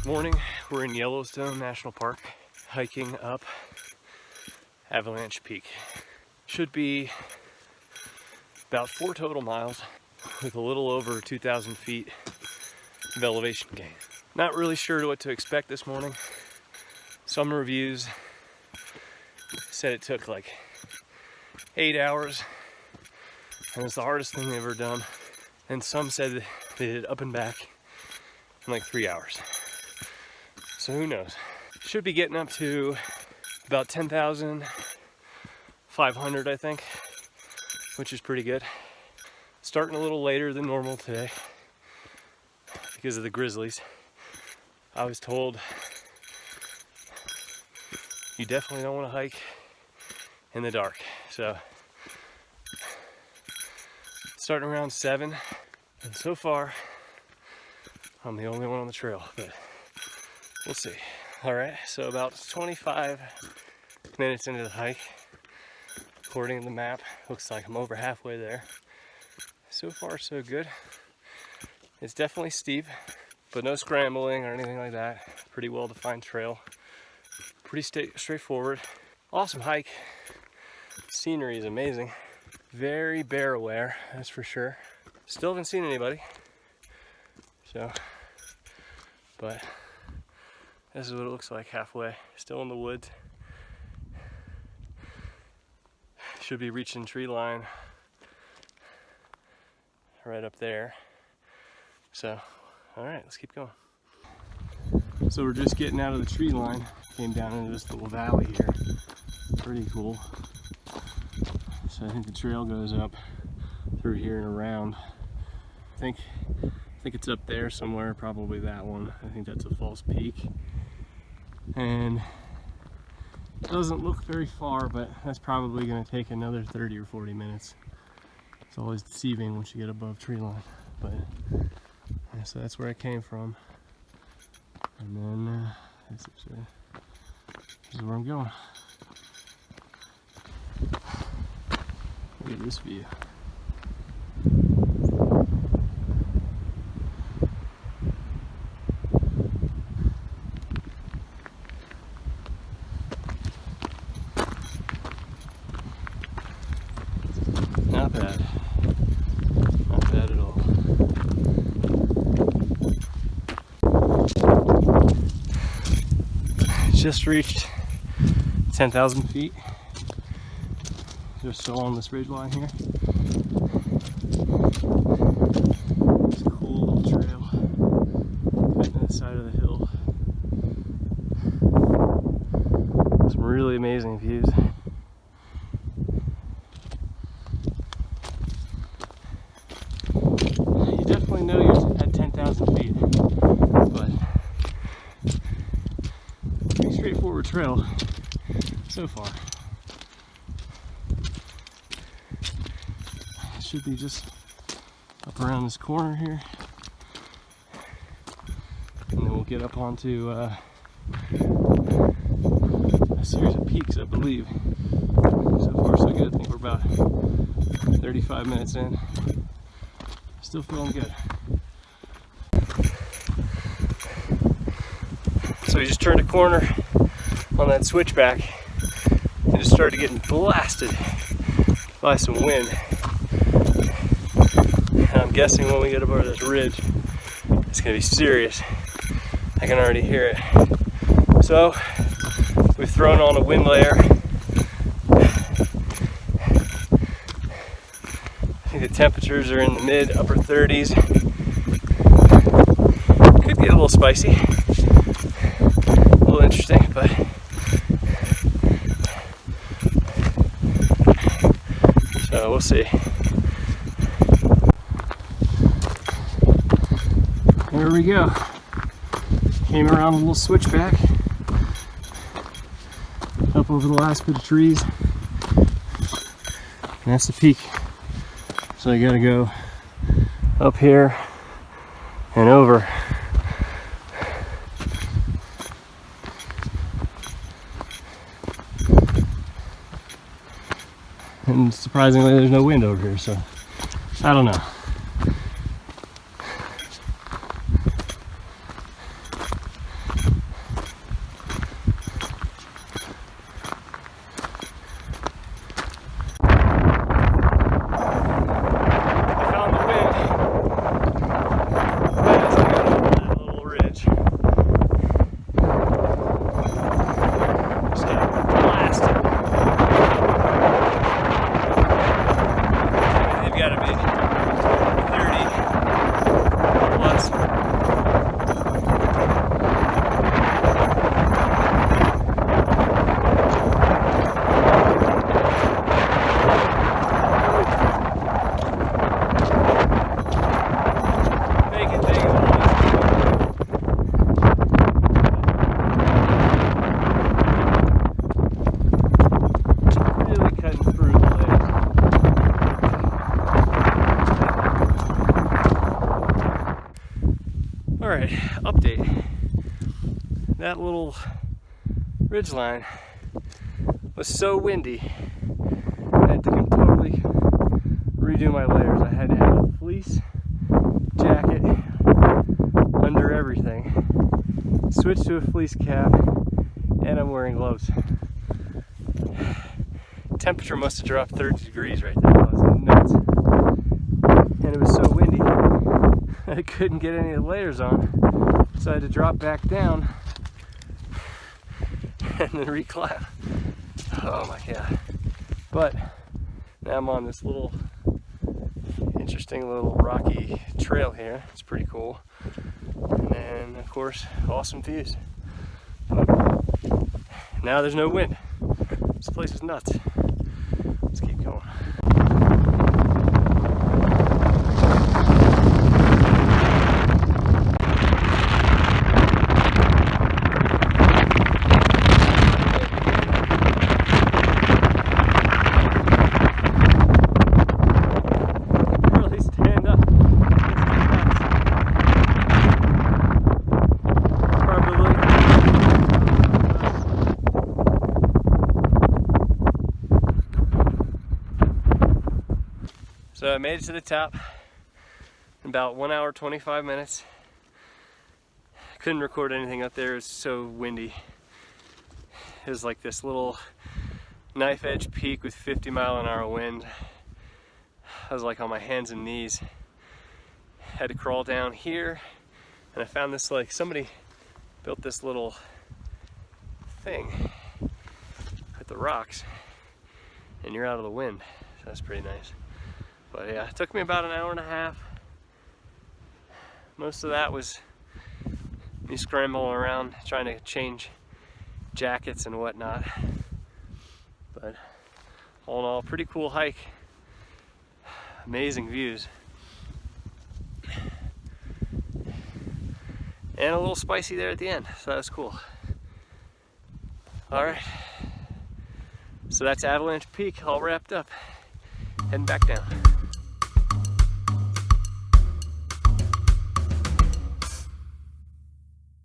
This morning we're in Yellowstone National Park hiking up Avalanche Peak. Should be about 4 total miles with a little over 2,000 feet of elevation gain. Not really sure what to expect this morning. Some reviews said it took like 8 hours and it's the hardest thing they've ever done. And some said that they did up and back in like 3 hours. So who knows? Should be getting up to about 10,500, I think, which is pretty good. Starting a little later than normal today because of the grizzlies. I was told you definitely don't want to hike in the dark. So starting around 7, and so far I'm the only one on the trail, but we'll see. All right, so about 25 minutes into the hike, according to the map, looks like I'm over halfway there. So far, so good. It's definitely steep, but no scrambling or anything like that. Pretty well-defined trail. Pretty straightforward. Awesome hike. Scenery is amazing. Very bear aware, that's for sure. Still haven't seen anybody. So, but this is what it looks like halfway. Still in the woods. Should be reaching tree line right up there. So, all right, let's keep going. So we're just getting out of the tree line. Came down into this little valley here. Pretty cool. So I think the trail goes up through here and around. I think it's up there somewhere, probably that one. I think that's a false peak. And it doesn't look very far, but that's probably going to take another 30 or 40 minutes. It's always deceiving once you get above tree line. But yeah, so that's where I came from. And then this is where I'm going. Look at this view. Not bad. Not bad at all. Just reached 10,000 feet. Just so on this ridgeline here. It's a cool little trail. Cutting the side of the hill. Some really amazing views. You definitely know you're at 10,000 feet, but pretty straightforward trail so far. Should be just up around this corner here, and then we'll get up onto a series of peaks, I believe. So far so good. I think we're about 35 minutes in. Still feeling good. So we just turned a corner on that switchback and just started getting blasted by some wind. And I'm guessing when we get above this ridge, it's gonna be serious. I can already hear it. So we've thrown on a wind layer. I think the temperatures are in the mid upper 30s. Could get a little spicy, a little interesting, but so we'll see. There we go. Came around a little switchback up over the last bit of trees, and that's the peak. So I gotta go up here and over. And surprisingly there's no wind over here, so I don't know. All right, update. That little ridgeline was so windy, I had to totally redo my layers. I had to have a fleece jacket under everything, switch to a fleece cap, and I'm wearing gloves. Temperature must have dropped 30 degrees right there. It was nuts. And it was so windy, I couldn't get any of the layers on, so I had to drop back down and then reclimb. Oh my god. But now I'm on this little interesting little rocky trail here. It's pretty cool. And then of course, awesome views. But now there's no wind. This place is nuts. Let's keep going. So I made it to the top in about 1 hour 25 minutes. Couldn't record anything up there, it was so windy. It was like this little knife edge peak with 50-mile-an-hour wind. I was like on my hands and knees. Had to crawl down here, and I found this, like somebody built this little thing with the rocks, and you're out of the wind. So that's pretty nice. But yeah, it took me about an hour and a half. Most of that was me scrambling around trying to change jackets and whatnot. But all in all, pretty cool hike. Amazing views. And a little spicy there at the end, so that was cool. Alright, so that's Avalanche Peak all wrapped up. Heading back down.